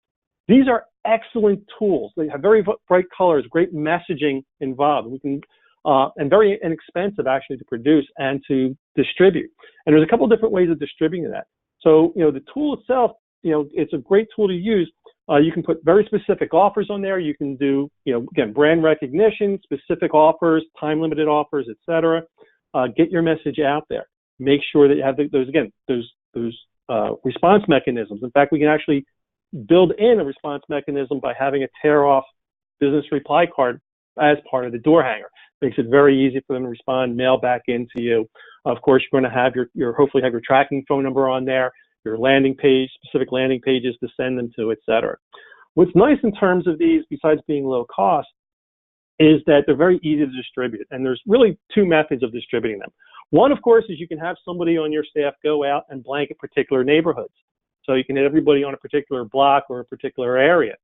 These are excellent tools. They have very bright colors, great messaging involved. We can and very inexpensive actually to produce and to distribute. And there's a couple of different ways of distributing that. So, the tool itself, it's a great tool to use. You can put very specific offers on there. You can do, again, brand recognition, specific offers, time-limited offers, et cetera. Get your message out there. Make sure that you have those response mechanisms. In fact, we can actually build in a response mechanism by having a tear-off business reply card as part of the door hanger. Makes it very easy for them to respond, mail back into you. Of course, you're going to have hopefully have your tracking phone number on there, your landing page, specific landing pages to send them to, et cetera. What's nice in terms of these, besides being low cost, is that they're very easy to distribute. And there's really two methods of distributing them. One, of course, is you can have somebody on your staff go out and blanket particular neighborhoods. So you can hit everybody on a particular block or a particular area.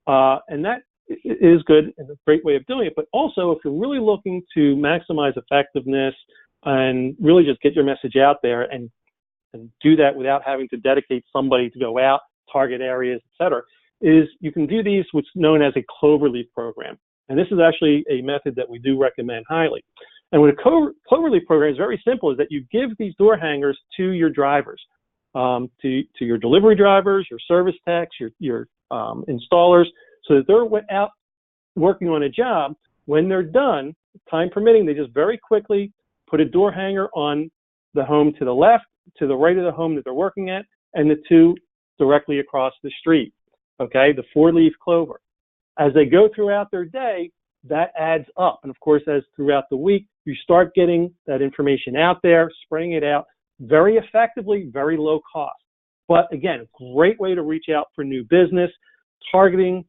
And that is good and a great way of doing it. But also, if you're really looking to maximize effectiveness and really just get your message out there and do that without having to dedicate somebody to go out, target areas, et cetera, is you can do these what's known as a cloverleaf program. And this is actually a method that we do recommend highly. And what a cloverleaf program is very simple, is that you give these door hangers to your drivers, to your delivery drivers, your service techs, your installers, so that they're out working on a job. When they're done, time permitting, they just very quickly put a door hanger on the home to the left, to the right of the home that they're working at, and the two directly across the street, okay, the 4-leaf clover. As they go throughout their day, that adds up. And of course, as throughout the week, you start getting that information out there, spraying it out very effectively, very low cost. But again, great way to reach out for new business, targeting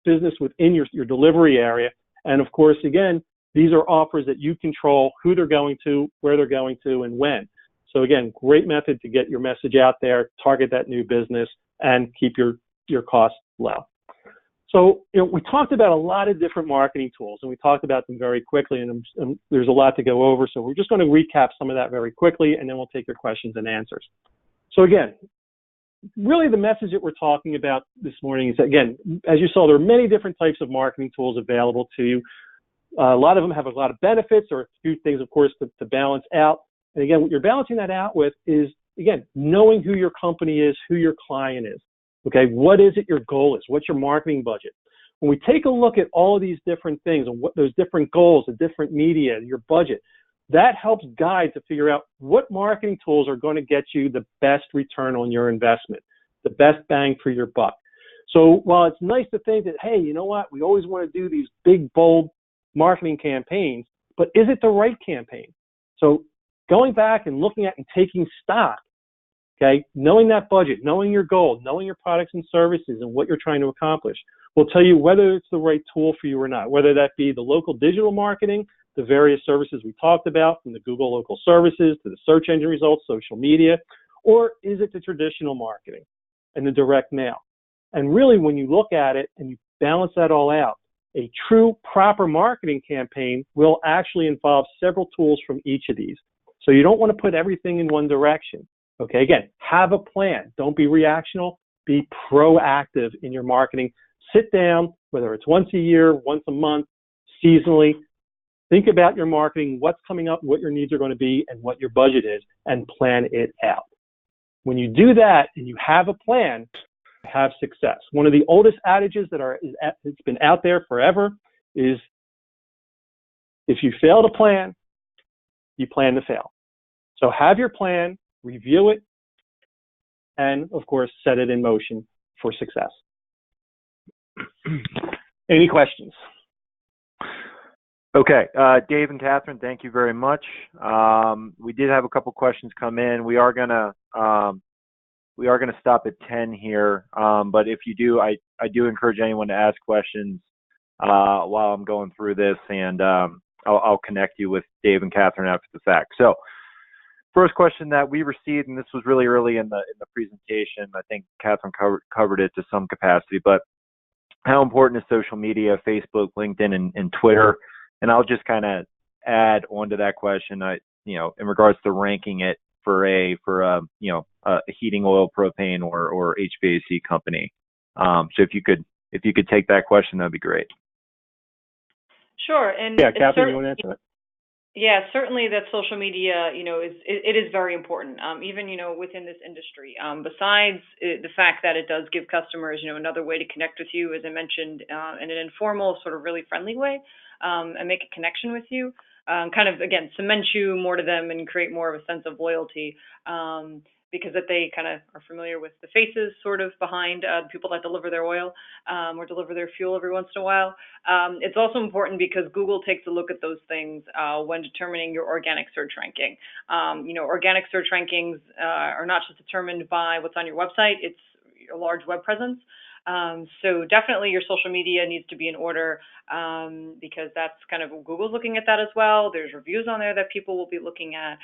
business within your delivery area. And of course, again, these are offers that you control who they're going to, where they're going to, and when. So again, great method to get your message out there, target that new business, and keep your costs low. So, we talked about a lot of different marketing tools, and we talked about them very quickly, and there's a lot to go over. So we're just going to recap some of that very quickly, and then we'll take your questions and answers. So again, really the message that we're talking about this morning is, again, as you saw, there are many different types of marketing tools available to you. A lot of them have a lot of benefits, or a few things, of course, to balance out. And again, what you're balancing that out with is, again, knowing who your company is, who your client is. Okay, what is it your goal is? What's your marketing budget? When we take a look at all of these different things and what those different goals, the different media, your budget, that helps guide to figure out what marketing tools are going to get you the best return on your investment, the best bang for your buck. So while it's nice to think that, hey, you know what, we always want to do these big, bold marketing campaigns, but is it the right campaign? So going back and looking at and taking stock, okay, knowing that budget, knowing your goal, knowing your products and services and what you're trying to accomplish will tell you whether it's the right tool for you or not, whether that be the local digital marketing, the various services we talked about, from the Google local services to the search engine results, social media, or is it the traditional marketing and the direct mail? And really, when you look at it and you balance that all out, a true proper marketing campaign will actually involve several tools from each of these. So you don't want to put everything in one direction. Okay, again, have a plan. Don't be reactional. Be proactive in your marketing. Sit down, whether it's once a year, once a month, seasonally. Think about your marketing, what's coming up, what your needs are going to be, and what your budget is, and plan it out. When you do that and you have a plan, you have success. One of the oldest adages it's been out there forever is, if you fail to plan, you plan to fail. So have your plan, review it, and of course, set it in motion for success. Any questions? Okay, Dave and Catherine, thank you very much. We did have a couple questions come in. We are gonna stop at 10 here, but if you do, I do encourage anyone to ask questions while I'm going through this, and I'll connect you with Dave and Catherine after the fact. So first question that we received, and this was really early in the presentation. I think Catherine covered it to some capacity, but how important is social media, Facebook, LinkedIn, and Twitter? And I'll just kind of add on to that question. In regards to ranking it for a heating oil, propane, or HVAC company. So if you could take that question, that'd be great. Sure. And yeah, Catherine, you want to answer that? Yeah, certainly that social media, it is very important, even, within this industry. Besides the fact that it does give customers, another way to connect with you, as I mentioned, in an informal, sort of really friendly way, and make a connection with you, kind of, again, cement you more to them and create more of a sense of loyalty. Because that they kind of are familiar with the faces sort of behind the people that deliver their oil or deliver their fuel every once in a while. It's also important because Google takes a look at those things when determining your organic search ranking. Organic search rankings are not just determined by what's on your website, it's a large web presence. So definitely your social media needs to be in order because that's kind of Google's looking at that as well. There's reviews on there that people will be looking at.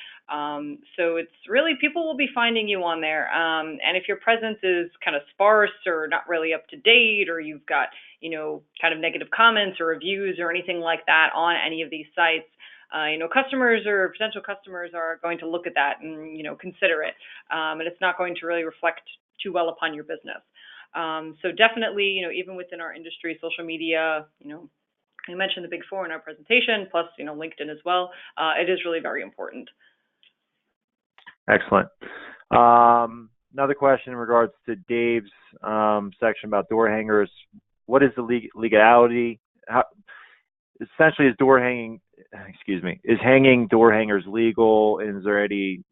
So it's really people will be finding you on there. And if your presence is kind of sparse or not really up to date, or you've got, kind of negative comments or reviews or anything like that on any of these sites, customers or potential customers are going to look at that and, consider it. And it's not going to really reflect too well upon your business. So definitely, even within our industry, social media, I mentioned the big four in our presentation, plus, LinkedIn as well. It is really very important. Excellent. Another question in regards to Dave's section about door hangers. What is the legality? Essentially, is hanging door hangers legal? And is there any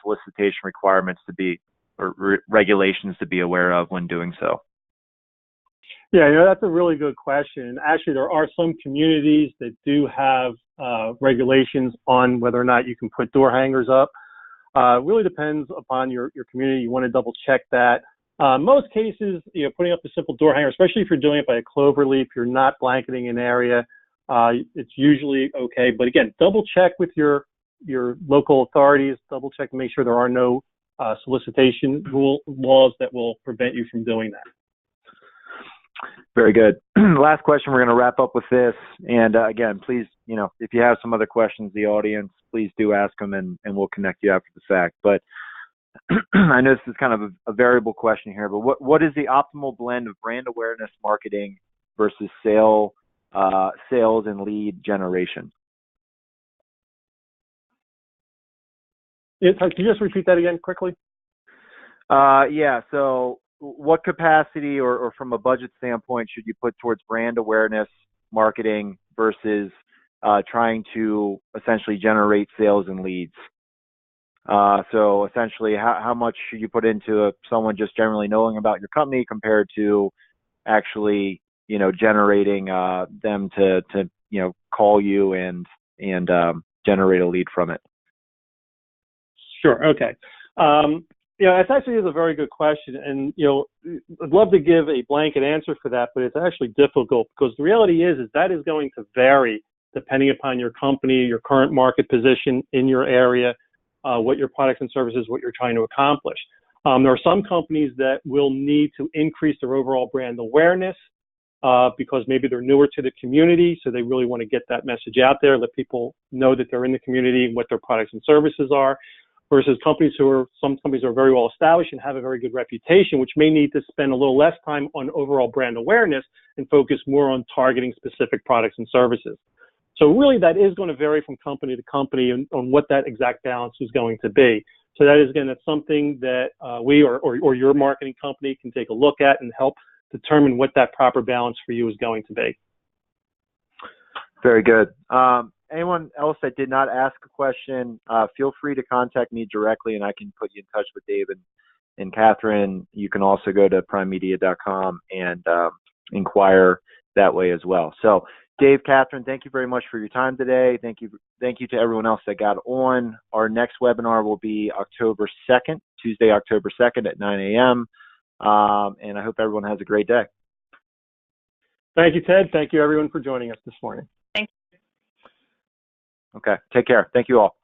solicitation requirements to be or regulations to be aware of when doing so? Yeah, that's a really good question. Actually, there are some communities that do have regulations on whether or not you can put door hangers up. It really depends upon your community. You want to double check that. Most cases, putting up a simple door hanger, especially if you're doing it by a clover leaf, you're not blanketing an area, it's usually okay. But again, double check with your local authorities, double check to make sure there are no solicitation laws that will prevent you from doing that. Very good. Last question, we're going to wrap up with this. And again, please, if you have some other questions, the audience, please do ask them and we'll connect you after the fact. But I know this is kind of a variable question here, but what is the optimal blend of brand awareness marketing versus sales and lead generation? Can you just repeat that again quickly? Yeah. So what capacity or from a budget standpoint should you put towards brand awareness marketing versus trying to essentially generate sales and leads? So essentially, how much should you put into someone just generally knowing about your company compared to actually, generating them to call you and generate a lead from it? Sure. Okay. It actually is a very good question. And, I'd love to give a blanket answer for that, but it's actually difficult because the reality is that is going to vary depending upon your company, your current market position in your area, what your products and services, what you're trying to accomplish. There are some companies that will need to increase their overall brand awareness because maybe they're newer to the community, so they really want to get that message out there, let people know that they're in the community and what their products and services are. Versus some companies are very well established and have a very good reputation, which may need to spend a little less time on overall brand awareness and focus more on targeting specific products and services. So really that is going to vary from company to company on what that exact balance is going to be. So that is, again, that's something that we or your marketing company can take a look at and help determine what that proper balance for you is going to be. Very good. Anyone else that did not ask a question, feel free to contact me directly and I can put you in touch with Dave and Catherine. You can also go to primemedia.com and inquire that way as well. So Dave, Catherine, thank you very much for your time today. Thank you to everyone else that got on. Our next webinar will be Tuesday, October 2nd at 9 a.m. And I hope everyone has a great day. Thank you, Ted. Thank you, everyone, for joining us this morning. Thank you. Okay. Take care. Thank you all.